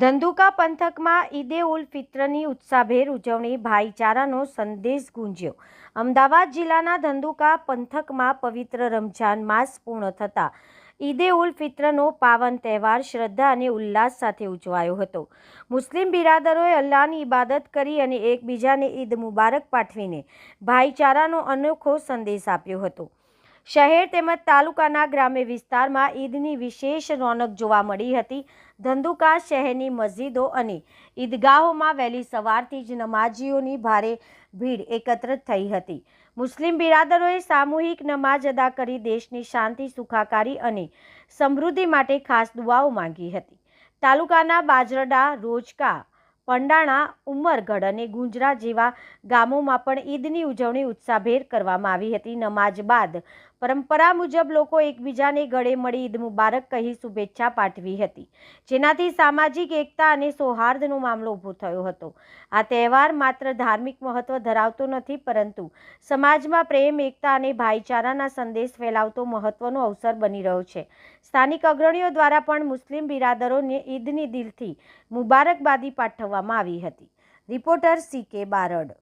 ધંધુકા પંથકમાં ઈદે ઉલ ફિત્રની ઉત્સાહભેર ઉજવણી, ભાઈચારાનો સંદેશ ગુંજ્યો। અમદાવાદ જિલ્લાના ધંધુકા પંથકમાં પવિત્ર રમઝાન માસ પૂર્ણ થતાં ઈદે ઉલ ફિત્રનો પાવન તહેવાર શ્રદ્ધા અને ઉલ્લાસ સાથે ઉજવાયો હતો। મુસ્લિમ બિરાદરોએ અલ્લાહની ઇબાદત કરી અને એકબીજાને ઈદ મુબારક પાઠવીને ભાઈચારાનો અનોખો સંદેશ આપ્યો હતો। શહેર તેમજ તાલુકાના ગ્રામ્ય વિસ્તારમાં ઈદની વિશેષ રોનક જોવા મળી હતી। ધંધુકા શહેરની મસ્જિદો અને ઈદગાહોમાં વહેલી સવારથી જ નમાજીઓની ભારે ભીડ એકત્ર થઈ હતી। મુસ્લિમ બિરાદરોએ સામૂહિક નમાજ અદા કરી દેશની શાંતિ, સુખાકારી અને સમૃદ્ધિ માટે ખાસ દુઆઓ માંગી હતી। તાલુકાના બાજરડા, રોજકા, પંડાણા, ઉમરગઢ અને ગુંજરા જેવા ગામોમાં પણ ઈદની ઉજવણી ઉત્સાહભેર કરવામાં આવી હતી। નમાજ બાદ પરંપરા મુજબ લોકો એકબીજાને ગળે મળી ઈદ મુબારક કહી શુભેચ્છા પાઠવી હતી, જેનાથી સામાજિક એકતા અને સૌહાર્દનો મામલો ઊભો થયો હતો। આ તહેવાર માત્ર ધાર્મિક મહત્વ ધરાવતો નથી, પરંતુ સમાજમાં પ્રેમ, એકતા અને ભાઈચારાના સંદેશ ફેલાવતો મહત્વનો અવસર બની રહ્યો છે। સ્થાનિક અગ્રણીઓ દ્વારા પણ મુસ્લિમ બિરાદરોને ઈદની દિલથી મુબારકબાદી પાઠવવામાં આવી હતી। Reporter CK Barad.